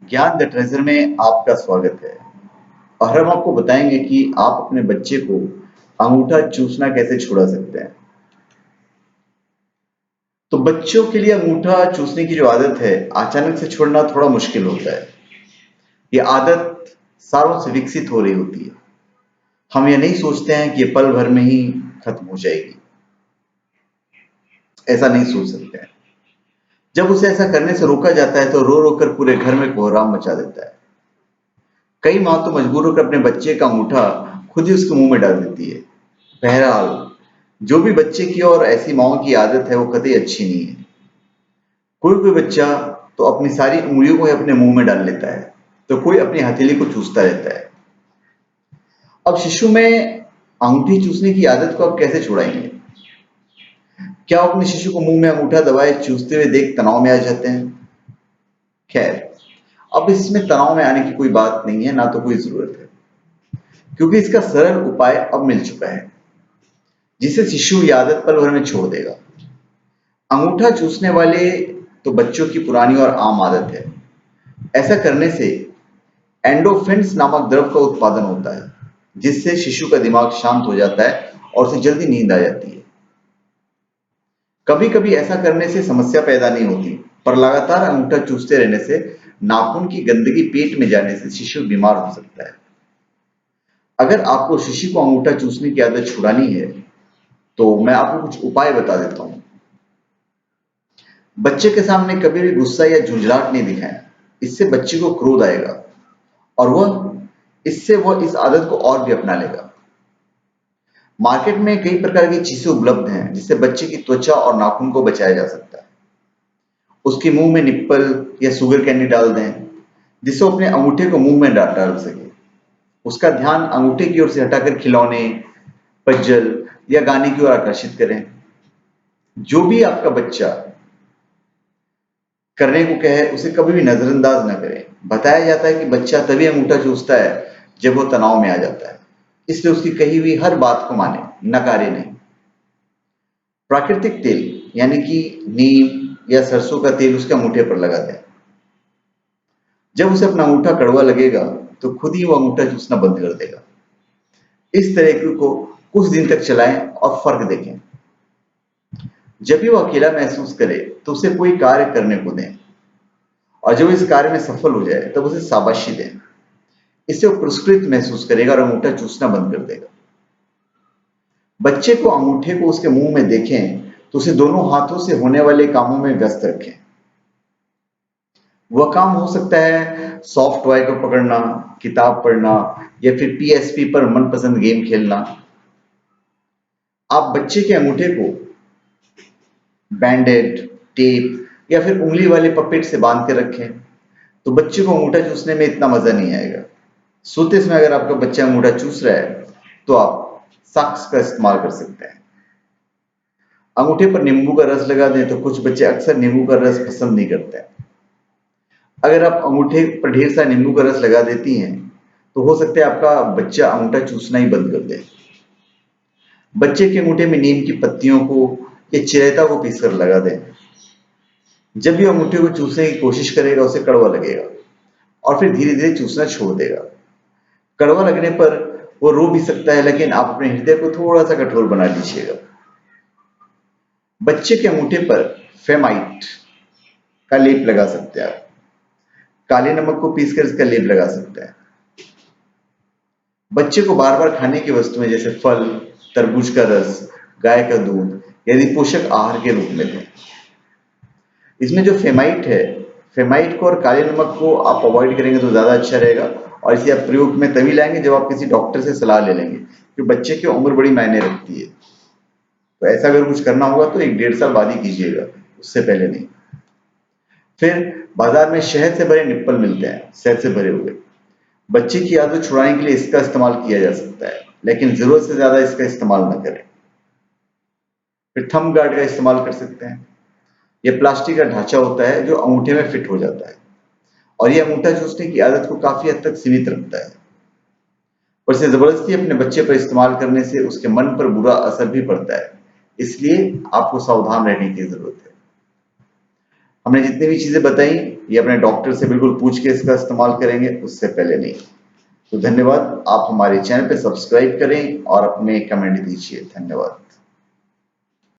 ज्ञान the treasure में आपका स्वागत है। और हम आपको बताएंगे कि आप अपने बच्चे को अंगूठा चूसना कैसे छुड़ा सकते हैं। तो बच्चों के लिए अंगूठा चूसने की जो आदत है, अचानक से छोड़ना थोड़ा मुश्किल होता है। ये आदत सालों से विकसित हो रही होती है। हम ये नहीं सोचते हैं कि ये पल भर में ही खत्म हो जाएगी। ऐसा नहीं सोच सकते हैं। जब उसे ऐसा करने से रोका जाता है तो रो रो कर पूरे घर में कोहराम मचा देता है। कई माँ तो मजबूर होकर अपने बच्चे का अंगूठा खुद ही उसके मुंह में डाल देती है। बहरहाल, जो भी बच्चे की और ऐसी माँओं की आदत है वो कतई अच्छी नहीं है। कोई कोई बच्चा तो अपनी सारी उंगलियों को ही अपने मुंह में डाल लेता है, तो कोई अपनी हथेली को चूसता रहता है। अब शिशु में अंगूठी चूसने की आदत को आप कैसे छुड़ाएंगे? क्या आप अपने शिशु को मुंह में अंगूठा दबाए चूसते हुए देख तनाव में आ जाते हैं? खैर, अब इसमें तनाव में आने की कोई बात नहीं है, ना तो कोई जरूरत है, क्योंकि इसका सरल उपाय अब मिल चुका है, जिसे शिशु ये आदत पल भर में छोड़ देगा। अंगूठा चूसने वाले तो बच्चों की पुरानी और आम आदत है। ऐसा करने से एंडोफिन्स नामक द्रव का उत्पादन होता है, जिससे शिशु का दिमाग शांत हो जाता है और उसे जल्दी नींद आ जाती है। कभी कभी ऐसा करने से समस्या पैदा नहीं होती, पर लगातार अंगूठा चूसते रहने से नाखून की गंदगी पेट में जाने से शिशु बीमार हो सकता है। अगर आपको शिशु को अंगूठा चूसने की आदत छुड़ानी है, तो मैं आपको कुछ उपाय बता देता हूँ। बच्चे के सामने कभी भी गुस्सा या झुंझलाहट नहीं दिखाएं। इससे बच्चे को क्रोध आएगा और वह इस आदत को और भी अपना लेगा। मार्केट में कई प्रकार की चीजें उपलब्ध हैं जिससे बच्चे की त्वचा और नाखून को बचाया जा सकता है। उसके मुंह में निप्पल या शुगर कैंडी डाल दें, जिससे वो अपने अंगूठे को मुंह में डाल सके। उसका ध्यान अंगूठे की ओर से हटाकर खिलौने, पजल या गाने की ओर आकर्षित करें। जो भी आपका बच्चा करने को कहे, उसे कभी भी नजरअंदाज न करें। बताया जाता है कि बच्चा तभी अंगूठा चूसता है जब वो तनाव में आ जाता है, इसलिए उसकी कही हुई हर बात को माने, नकारे नहीं। प्राकृतिक तेल यानी कि नीम या सरसों का तेल उसके अंगूठे पर लगा दें। जब उसे अपना अंगूठा कड़वा लगेगा तो खुद ही वो अंगूठा चूसना बंद कर देगा। इस तरीके को कुछ दिन तक चलाएं और फर्क देखें। जब भी वो अकेला महसूस करे तो उसे कोई कार्य करने को दें, और जब इस कार्य में सफल हो जाए तब उसे शाबाशी दें। इससे वो पुरस्कृत महसूस करेगा और अंगूठा चूसना बंद कर देगा। बच्चे को अंगूठे को उसके मुंह में देखें तो उसे दोनों हाथों से होने वाले कामों में व्यस्त रखें। वह काम हो सकता है सॉफ्ट टॉय को पकड़ना, किताब पढ़ना या फिर पीएसपी पर मनपसंद गेम खेलना। आप बच्चे के अंगूठे को बैंडेड, टेप या फिर उंगली वाले पपेट से बांध के रखें, तो बच्चे को अंगूठा चूसने में इतना मजा नहीं आएगा। सोते समय अगर आपका बच्चा अंगूठा चूस रहा है तो आप सॉक्स का इस्तेमाल कर सकते हैं। अंगूठे पर नींबू का रस लगा दें, तो कुछ बच्चे अक्सर नींबू का रस पसंद नहीं करते हैं। अगर आप अंगूठे पर ढेर सारा नींबू का रस लगा देती हैं, तो हो सकता है आपका बच्चा अंगूठा चूसना ही बंद कर दे। बच्चे के अंगूठे में नीम की पत्तियों को या चिरैता को पीसकर लगा दें। जब भी अंगूठे को चूसने की कोशिश करेगा उसे कड़वा लगेगा और फिर धीरे धीरे चूसना छोड़ देगा। कड़वा लगने पर वो रो भी सकता है, लेकिन आप अपने हृदय को थोड़ा सा कठोर बना लीजिएगा। बच्चे के अंगूठे पर फेमाइट का लेप लगा सकते हैं। आप काले नमक को पीसकर इसका लेप लगा सकते हैं। बच्चे को बार बार खाने की वस्तुएं जैसे फल, तरबूज का रस, गाय का दूध यदि पोषक आहार के रूप में दें। इसमें जो फेमाइट है, फेमाइट को और काले नमक को आप अवॉइड करेंगे तो ज्यादा अच्छा रहेगा, और इसे आप प्रयोग में तभी लाएंगे जब आप किसी डॉक्टर से सलाह ले लेंगे, क्योंकि बच्चे की उम्र बड़ी मायने रखती है। तो ऐसा अगर कुछ करना होगा तो 1-1.5 साल बाद ही कीजिएगा, उससे पहले नहीं। फिर बाजार में शहद से भरे निप्पल मिलते हैं, शहद से भरे हुए। बच्चे की आदत छुड़ाने के लिए इसका इस्तेमाल किया जा सकता है, लेकिन जरूरत से ज्यादा इसका इस्तेमाल न करें। फिर थंब गार्ड का इस्तेमाल कर सकते हैं। यह प्लास्टिक का ढांचा होता है जो अंगूठे में फिट हो जाता है, और यह अंगूठा चूसने की आदत को काफी हद तक सीमित रखता है। और इसे जबरदस्ती अपने बच्चे पर इस्तेमाल करने से उसके मन पर बुरा असर भी पड़ता है, इसलिए आपको सावधान रहने की जरूरत है। हमने जितनी भी चीजें बताई ये अपने डॉक्टर से बिल्कुल पूछ के इसका इस्तेमाल करेंगे, उससे पहले नहीं। तो धन्यवाद। आप हमारे चैनल पे सब्सक्राइब करें और अपने कमेंट दीजिए। धन्यवाद।